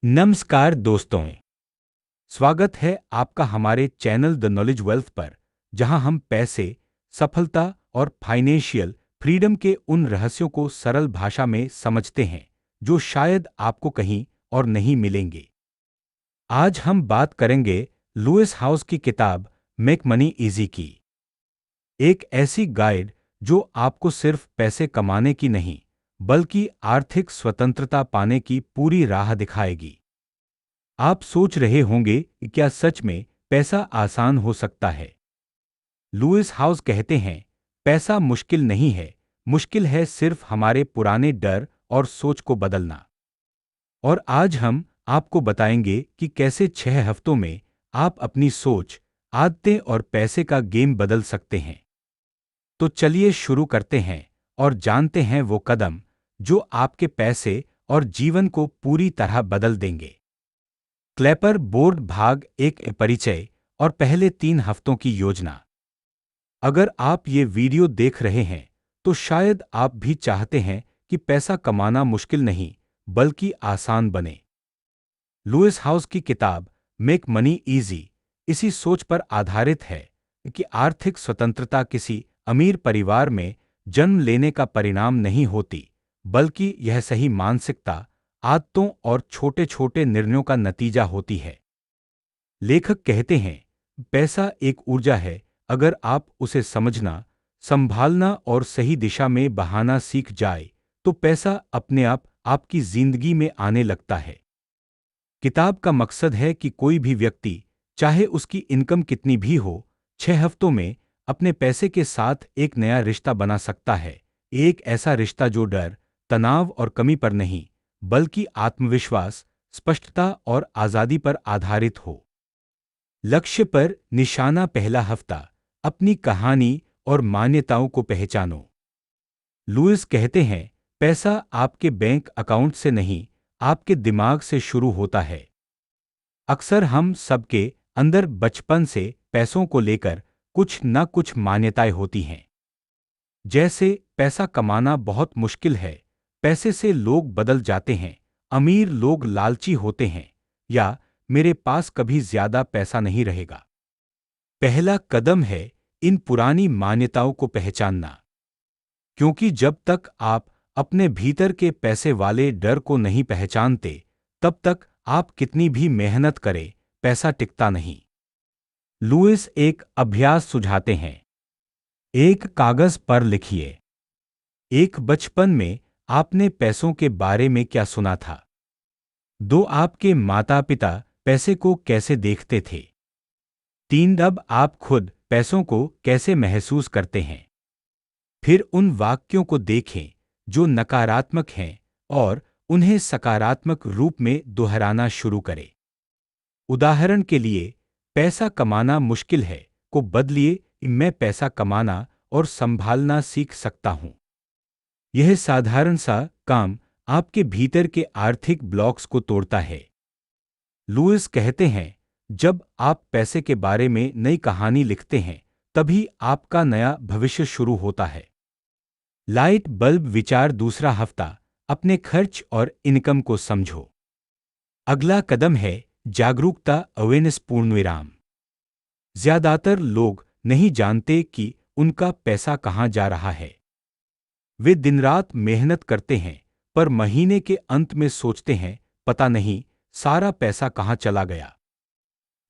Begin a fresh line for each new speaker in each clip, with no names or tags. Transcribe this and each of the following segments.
नमस्कार दोस्तों। स्वागत है आपका हमारे चैनल द नॉलेज वेल्थ पर, जहां हम पैसे, सफलता और फाइनेंशियल फ्रीडम के उन रहस्यों को सरल भाषा में समझते हैं जो शायद आपको कहीं और नहीं मिलेंगे। आज हम बात करेंगे लुइस हाउस की किताब मेक मनी इजी की, एक ऐसी गाइड जो आपको सिर्फ पैसे कमाने की नहीं बल्कि आर्थिक स्वतंत्रता पाने की पूरी राह दिखाएगी। आप सोच रहे होंगे कि क्या सच में पैसा आसान हो सकता है? लुइस हाउस कहते हैं, पैसा मुश्किल नहीं है, मुश्किल है सिर्फ हमारे पुराने डर और सोच को बदलना। और आज हम आपको बताएंगे कि कैसे 6 हफ्तों में आप अपनी सोच, आदतें और पैसे का गेम बदल सकते हैं। तो चलिए शुरू करते हैं और जानते हैं वो कदम जो आपके पैसे और जीवन को पूरी तरह बदल देंगे। क्लैपर बोर्ड भाग एक परिचय और पहले 3 हफ्तों की योजना। अगर आप ये वीडियो देख रहे हैं तो शायद आप भी चाहते हैं कि पैसा कमाना मुश्किल नहीं बल्कि आसान बने। लुइस हाउस की किताब मेक मनी इजी इसी सोच पर आधारित है कि आर्थिक स्वतंत्रता किसी अमीर परिवार में जन्म लेने का परिणाम नहीं होती, बल्कि यह सही मानसिकता, आदतों और छोटे-छोटे निर्णयों का नतीजा होती है। लेखक कहते हैं, पैसा एक ऊर्जा है, अगर आप उसे समझना, संभालना और सही दिशा में बहाना सीख जाए, तो पैसा अपने आप आपकी जिंदगी में आने लगता है। किताब का मकसद है कि कोई भी व्यक्ति, चाहे उसकी इनकम कितनी भी हो, 6 हफ्तों में अपने पैसे के साथ एक नया रिश्ता बना सकता है। एक ऐसा रिश्ता जो डर, तनाव और कमी पर नहीं, बल्कि आत्मविश्वास, स्पष्टता और आज़ादी पर आधारित हो। लक्ष्य पर निशाना। पहला हफ्ता, अपनी कहानी और मान्यताओं को पहचानो। लुइस कहते हैं, पैसा आपके बैंक अकाउंट से नहीं, आपके दिमाग से शुरू होता है। अक्सर हम सबके अंदर बचपन से पैसों को लेकर कुछ न कुछ मान्यताएं होती हैं। जैसे पैसा कमाना बहुत मुश्किल है, पैसे से लोग बदल जाते हैं, अमीर लोग लालची होते हैं, या मेरे पास कभी ज्यादा पैसा नहीं रहेगा। पहला कदम है इन पुरानी मान्यताओं को पहचानना, क्योंकि जब तक आप अपने भीतर के पैसे वाले डर को नहीं पहचानते, तब तक आप कितनी भी मेहनत करें, पैसा टिकता नहीं। लुइस एक अभ्यास सुझाते हैं। एक कागज पर लिखिए, एक बचपन में आपने पैसों के बारे में क्या सुना था? दो, आपके माता पिता पैसे को कैसे देखते थे? तीन, अब आप खुद पैसों को कैसे महसूस करते हैं? फिर उन वाक्यों को देखें जो नकारात्मक हैं और उन्हें सकारात्मक रूप में दोहराना शुरू करें। उदाहरण के लिए, पैसा कमाना मुश्किल है को बदलिए, मैं पैसा कमाना और संभालना सीख सकता हूं। यह साधारण सा काम आपके भीतर के आर्थिक ब्लॉक्स को तोड़ता है। लुइस कहते हैं, जब आप पैसे के बारे में नई कहानी लिखते हैं, तभी आपका नया भविष्य शुरू होता है। लाइट बल्ब विचार। दूसरा हफ्ता, अपने खर्च और इनकम को समझो। अगला कदम है जागरूकता, अवेयरनेस। पूर्णविराम। ज्यादातर लोग नहीं जानते कि उनका पैसा कहां जा रहा है। वे दिन रात मेहनत करते हैं, पर महीने के अंत में सोचते हैं, पता नहीं सारा पैसा कहां चला गया।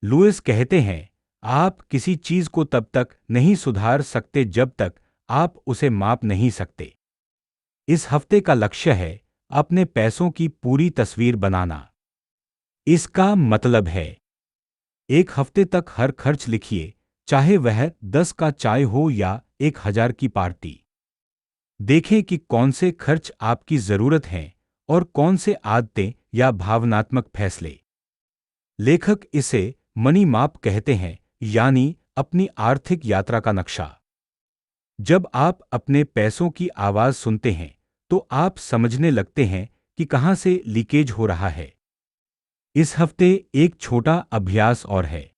लुइस कहते हैं, आप किसी चीज को तब तक नहीं सुधार सकते जब तक आप उसे माप नहीं सकते। इस हफ्ते का लक्ष्य है अपने पैसों की पूरी तस्वीर बनाना। इसका मतलब है, एक हफ्ते तक हर खर्च लिखिए, चाहे वह 10 का चाय हो या 1000 की पार्टी। देखें कि कौन से खर्च आपकी जरूरत हैं और कौन से आदतें या भावनात्मक फैसले। लेखक इसे मनी माप कहते हैं, यानी अपनी आर्थिक यात्रा का नक्शा। जब आप अपने पैसों की आवाज सुनते हैं, तो आप समझने लगते हैं कि कहां से लीकेज हो रहा है। इस हफ्ते एक छोटा अभ्यास और है।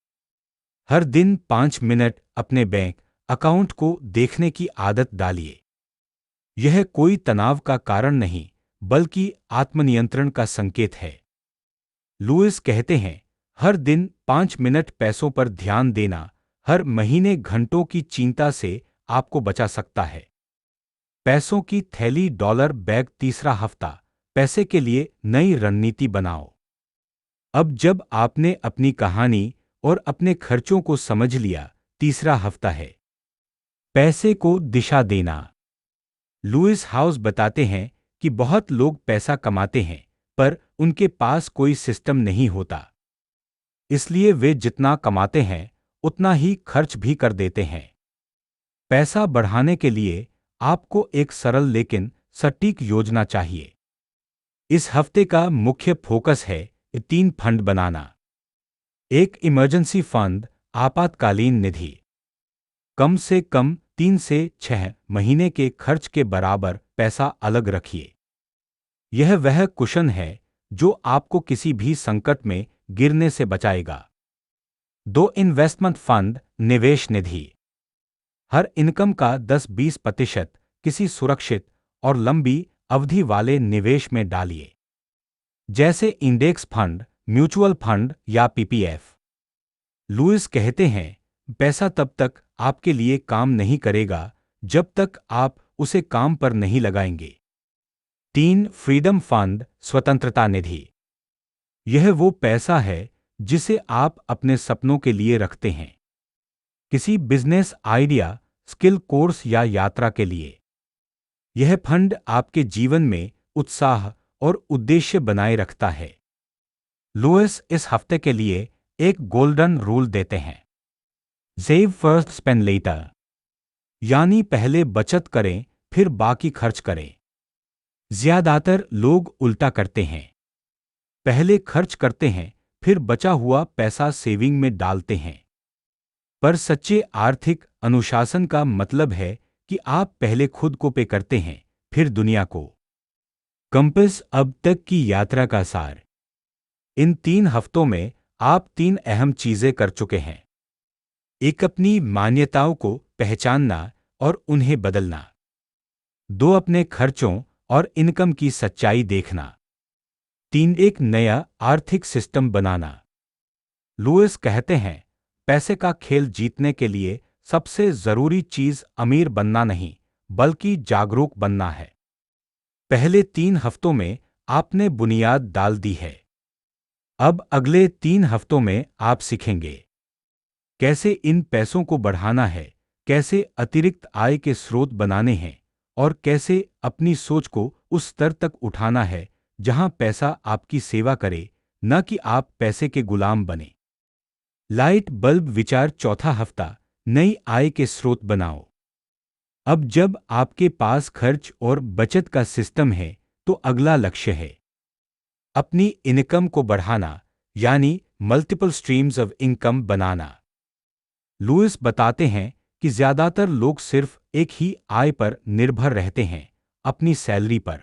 हर दिन 5 मिनट अपने बैंक अकाउंट को देखने की आदत डालिए। यह कोई तनाव का कारण नहीं, बल्कि आत्मनियंत्रण का संकेत है। लुइस कहते हैं, हर दिन 5 मिनट पैसों पर ध्यान देना हर महीने घंटों की चिंता से आपको बचा सकता है। पैसों की थैली डॉलर बैग तीसरा हफ्ता, पैसे के लिए नई रणनीति बनाओ। अब जब आपने अपनी कहानी और अपने खर्चों को समझ लिया, तीसरा हफ्ता है पैसे को दिशा देना। लुइस हाउस बताते हैं कि बहुत लोग पैसा कमाते हैं, पर उनके पास कोई सिस्टम नहीं होता। इसलिए वे जितना कमाते हैं, उतना ही खर्च भी कर देते हैं। पैसा बढ़ाने के लिए आपको एक सरल लेकिन सटीक योजना चाहिए। इस हफ्ते का मुख्य फोकस है 3 फंड बनाना। एक इमरजेंसी फंड, आपातकालीन निधि। कम से कम 3 से 6 महीने के खर्च के बराबर पैसा अलग रखिए। यह वह कुशन है जो आपको किसी भी संकट में गिरने से बचाएगा। 2 इन्वेस्टमेंट फंड, निवेश निधि। हर इनकम का 10-20% किसी सुरक्षित और लंबी अवधि वाले निवेश में डालिए, जैसे इंडेक्स फंड, म्यूचुअल फंड या पीपीएफ। लुइस कहते हैं, पैसा तब तक आपके लिए काम नहीं करेगा जब तक आप उसे काम पर नहीं लगाएंगे। 3 फ्रीडम फंड, स्वतंत्रता निधि। यह वो पैसा है जिसे आप अपने सपनों के लिए रखते हैं, किसी बिजनेस आइडिया, स्किल कोर्स या यात्रा के लिए। यह फंड आपके जीवन में उत्साह और उद्देश्य बनाए रखता है। लुइस इस हफ्ते के लिए एक गोल्डन रूल देते हैं, सेव फर्स्ट स्पेंड लेटर, यानी पहले बचत करें फिर बाकी खर्च करें। ज्यादातर लोग उल्टा करते हैं, पहले खर्च करते हैं फिर बचा हुआ पैसा सेविंग में डालते हैं। पर सच्चे आर्थिक अनुशासन का मतलब है कि आप पहले खुद को पे करते हैं, फिर दुनिया को। कंपास अब तक की यात्रा का सार। इन 3 हफ्तों में आप 3 अहम चीजें कर चुके हैं। एक, अपनी मान्यताओं को पहचानना और उन्हें बदलना। 2, अपने खर्चों और इनकम की सच्चाई देखना। 3, एक नया आर्थिक सिस्टम बनाना। लुइस कहते हैं, पैसे का खेल जीतने के लिए सबसे जरूरी चीज अमीर बनना नहीं, बल्कि जागरूक बनना है। पहले 3 हफ्तों में आपने बुनियाद डाल दी है। अब अगले 3 हफ्तों में आप सीखेंगे कैसे इन पैसों को बढ़ाना है, कैसे अतिरिक्त आय के स्रोत बनाने हैं और कैसे अपनी सोच को उस स्तर तक उठाना है जहां पैसा आपकी सेवा करे, न कि आप पैसे के गुलाम बने। लाइट बल्ब विचार, चौथा हफ्ता, नई आय के स्रोत बनाओ। अब जब आपके पास खर्च और बचत का सिस्टम है, तो अगला लक्ष्य है अपनी इनकम को बढ़ाना, यानी मल्टीपल स्ट्रीम्स ऑफ इनकम बनाना। लुइस बताते हैं कि ज्यादातर लोग सिर्फ एक ही आय पर निर्भर रहते हैं, अपनी सैलरी पर।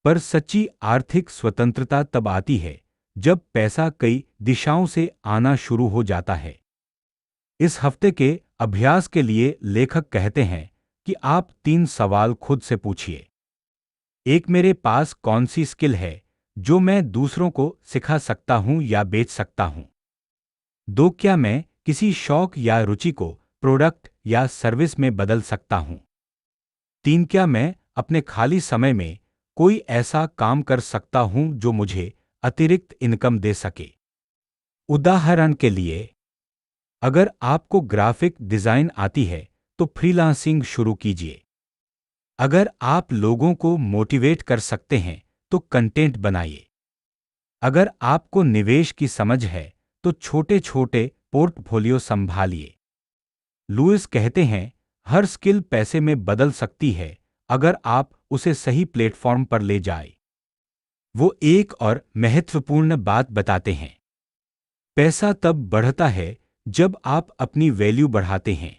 पर सच्ची आर्थिक स्वतंत्रता तब आती है जब पैसा कई दिशाओं से आना शुरू हो जाता है। इस हफ्ते के अभ्यास के लिए लेखक कहते हैं कि आप 3 सवाल खुद से पूछिए। 1, मेरे पास कौन सी स्किल है जो मैं दूसरों को सिखा सकता हूं या बेच सकता हूं? 2, क्या मैं किसी शौक या रुचि को प्रोडक्ट या सर्विस में बदल सकता हूं? 3, क्या मैं अपने खाली समय में कोई ऐसा काम कर सकता हूं जो मुझे अतिरिक्त इनकम दे सके? उदाहरण के लिए, अगर आपको ग्राफिक डिजाइन आती है तो फ्रीलांसिंग शुरू कीजिए। अगर आप लोगों को मोटिवेट कर सकते हैं तो कंटेंट बनाइए। अगर आपको निवेश की समझ है तो छोटे छोटे पोर्टफोलियो संभालिए। लुइस कहते हैं, हर स्किल पैसे में बदल सकती है अगर आप उसे सही प्लेटफॉर्म पर ले जाए। वो एक और महत्वपूर्ण बात बताते हैं, पैसा तब बढ़ता है जब आप अपनी वैल्यू बढ़ाते हैं।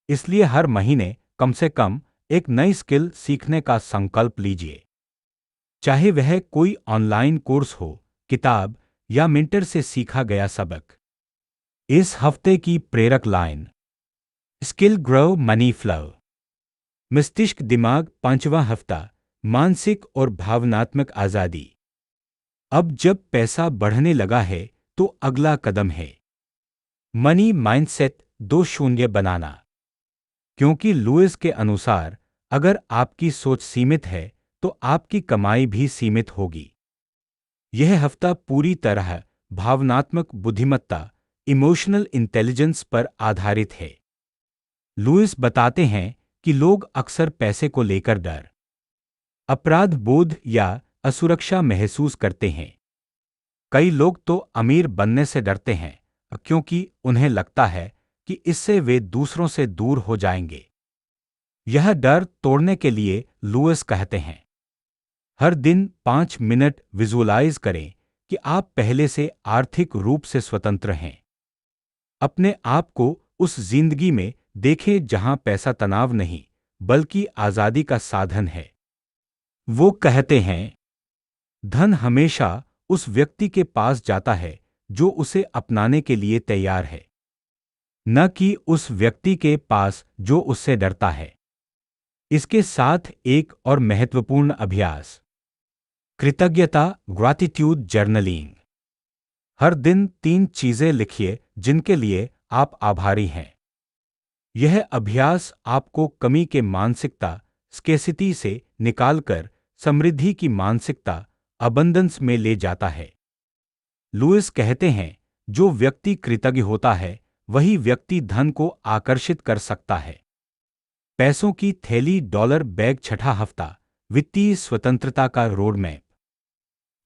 इसलिए हर महीने कम से कम एक नई स्किल सीखने का संकल्प लीजिए, चाहे वह कोई ऑनलाइन कोर्स हो, किताब या मेंटर से सीखा गया सबक। इस हफ्ते की प्रेरक line, skill grow money flow. मस्तिष्क दिमाग, 5वां हफ्ता, मानसिक और भावनात्मक आजादी। अब जब पैसा बढ़ने लगा है तो अगला कदम है मनी माइंडसेट 2.0 बनाना। क्योंकि लुइस के अनुसार अगर आपकी सोच सीमित है तो आपकी कमाई भी सीमित होगी। यह हफ्ता पूरी तरह भावनात्मक बुद्धिमत्ता इमोशनल इंटेलिजेंस पर आधारित है। लुइस बताते हैं कि लोग अक्सर पैसे को लेकर डर, अपराध बोध या असुरक्षा महसूस करते हैं। कई लोग तो अमीर बनने से डरते हैं क्योंकि उन्हें लगता है कि इससे वे दूसरों से दूर हो जाएंगे। यह डर तोड़ने के लिए लुइस कहते हैं, हर दिन 5 मिनट विजुअलाइज करें कि आप पहले से आर्थिक रूप से स्वतंत्र हैं। अपने आप को उस जिंदगी में देखें जहां पैसा तनाव नहीं बल्कि आजादी का साधन है। वो कहते हैं, धन हमेशा उस व्यक्ति के पास जाता है जो उसे अपनाने के लिए तैयार है, न कि उस व्यक्ति के पास जो उससे डरता है। इसके साथ एक और महत्वपूर्ण अभ्यास, कृतज्ञता ग्रैटिट्यूड जर्नलिंग। हर दिन 3 चीजें लिखिए जिनके लिए आप आभारी हैं। यह अभ्यास आपको कमी के मानसिकता स्केसिटी से निकालकर समृद्धि की मानसिकता अबंडेंस में ले जाता है। लुइस कहते हैं, जो व्यक्ति कृतज्ञ होता है वही व्यक्ति धन को आकर्षित कर सकता है। पैसों की थैली डॉलर बैग छठा हफ्ता, वित्तीय स्वतंत्रता का रोड मैप।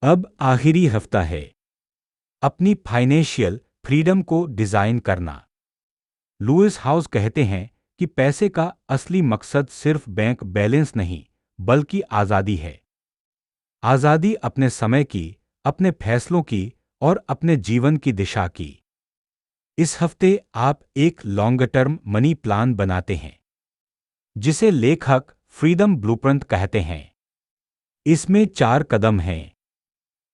अब आखिरी हफ्ता है अपनी फाइनेंशियल फ्रीडम को डिजाइन करना। लुइस हाउस कहते हैं कि पैसे का असली मकसद सिर्फ बैंक बैलेंस नहीं बल्कि आजादी है। आजादी अपने समय की, अपने फैसलों की और अपने जीवन की दिशा की। इस हफ्ते आप एक लॉन्ग टर्म मनी प्लान बनाते हैं जिसे लेखक फ्रीडम ब्लूप्रिंट कहते हैं। इसमें 4 कदम हैं।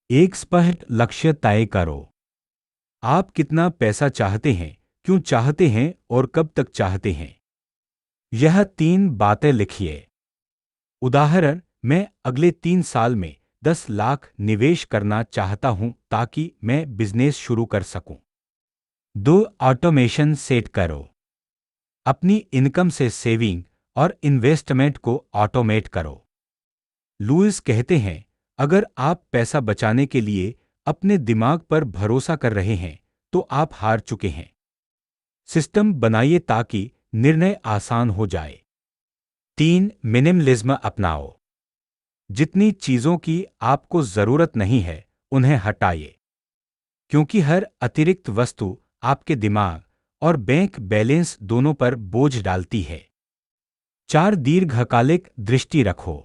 एक स्पष्ट लक्ष्य तय करो। आप कितना पैसा चाहते हैं, क्यों चाहते हैं और कब तक चाहते हैं। यह 3 बातें लिखिए। उदाहरण, मैं अगले 3 साल में 10 लाख निवेश करना चाहता हूं ताकि मैं बिजनेस शुरू कर सकूं। 2 ऑटोमेशन सेट करो। अपनी इनकम से सेविंग और इन्वेस्टमेंट को ऑटोमेट करो। लुइस कहते हैं, अगर आप पैसा बचाने के लिए अपने दिमाग पर भरोसा कर रहे हैं तो आप हार चुके हैं। सिस्टम बनाइए ताकि निर्णय आसान हो जाए। 3 मिनिमलिज्म अपनाओ। जितनी चीजों की आपको जरूरत नहीं है उन्हें हटाइए, क्योंकि हर अतिरिक्त वस्तु आपके दिमाग और बैंक बैलेंस दोनों पर बोझ डालती है। 4 दीर्घकालिक दृष्टि रखो।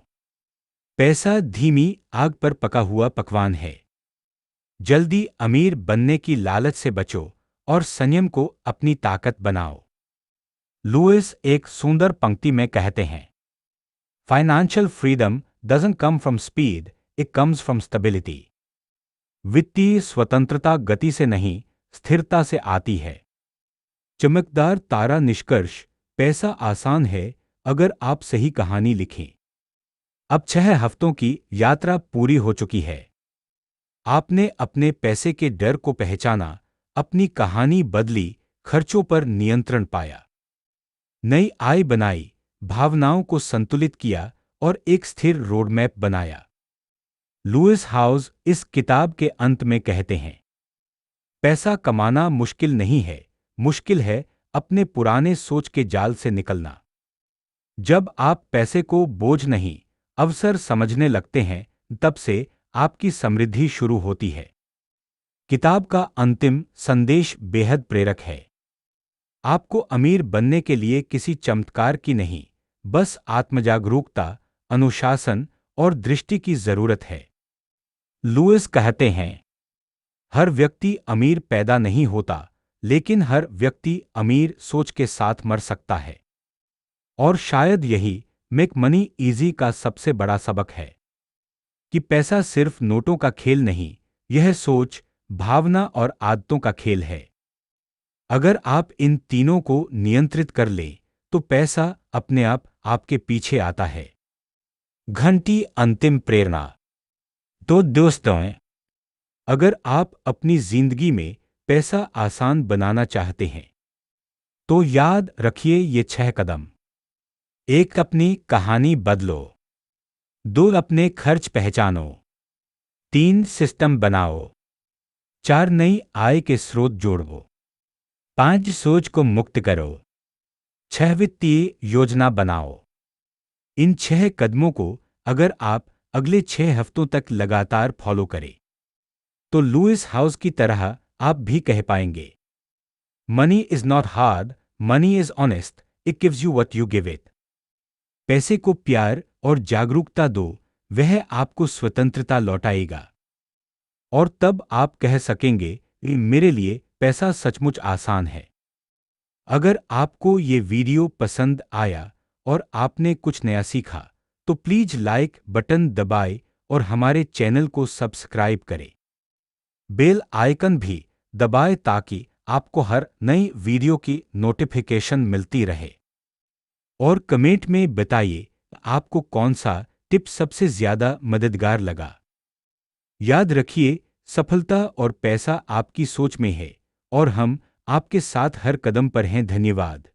पैसा धीमी आग पर पका हुआ पकवान है। जल्दी अमीर बनने की लालच से बचो और संयम को अपनी ताकत बनाओ। लुइस एक सुंदर पंक्ति में कहते हैं, financial freedom doesn't come from speed, it comes from stability. वित्तीय स्वतंत्रता गति से नहीं, स्थिरता से आती है। चमकदार तारा निष्कर्ष, पैसा आसान है अगर आप सही कहानी लिखें। अब 6 हफ्तों की यात्रा पूरी हो चुकी है। आपने अपने पैसे के डर को पहचाना, अपनी कहानी बदली, खर्चों पर नियंत्रण पाया, नई आय बनाई, भावनाओं को संतुलित किया और एक स्थिर रोडमैप बनाया। लुइस हाउस इस किताब के अंत में कहते हैं, पैसा कमाना मुश्किल नहीं है, मुश्किल है अपने पुराने सोच के जाल से निकलना। जब आप पैसे को बोझ नहीं, अवसर समझने लगते हैं, तब से आपकी समृद्धि शुरू होती है। किताब का अंतिम संदेश बेहद प्रेरक है। आपको अमीर बनने के लिए किसी चमत्कार की नहीं, बस आत्मजागरूकता, अनुशासन और दृष्टि की जरूरत है। लुइस कहते हैं, हर व्यक्ति अमीर पैदा नहीं होता, लेकिन हर व्यक्ति अमीर सोच के साथ मर सकता है। और शायद यही मेक मनी इजी का सबसे बड़ा सबक है कि पैसा सिर्फ नोटों का खेल नहीं, यह सोच, भावना और आदतों का खेल है। अगर आप इन तीनों को नियंत्रित कर लें तो पैसा अपने आप आपके पीछे आता है। घंटी अंतिम प्रेरणा। तो दोस्तों, अगर आप अपनी जिंदगी में पैसा आसान बनाना चाहते हैं तो याद रखिए ये 6 कदम। 1, अपनी कहानी बदलो। 2, अपने खर्च पहचानो। 3, सिस्टम बनाओ। 4, नई आय के स्रोत जोड़ो। 5, सोच को मुक्त करो। 6, वित्तीय योजना बनाओ। इन 6 कदमों को अगर आप अगले 6 हफ्तों तक लगातार फॉलो करें तो लुइस हाउस की तरह आप भी कह पाएंगे, money is not hard, money is honest, it gives you what you give it. पैसे को प्यार और जागरूकता दो, वह आपको स्वतंत्रता लौटाएगा। और तब आप कह सकेंगे, मेरे लिए पैसा सचमुच आसान है। अगर आपको ये वीडियो पसंद आया और आपने कुछ नया सीखा तो प्लीज लाइक बटन दबाएं और हमारे चैनल को सब्सक्राइब करें। बेल आइकन भी दबाएं ताकि आपको हर नई वीडियो की नोटिफिकेशन मिलती रहे। और कमेंट में बताइए आपको कौन सा टिप सबसे ज्यादा मददगार लगा। याद रखिए, सफलता और पैसा आपकी सोच में है और हम आपके साथ हर कदम पर हैं। धन्यवाद।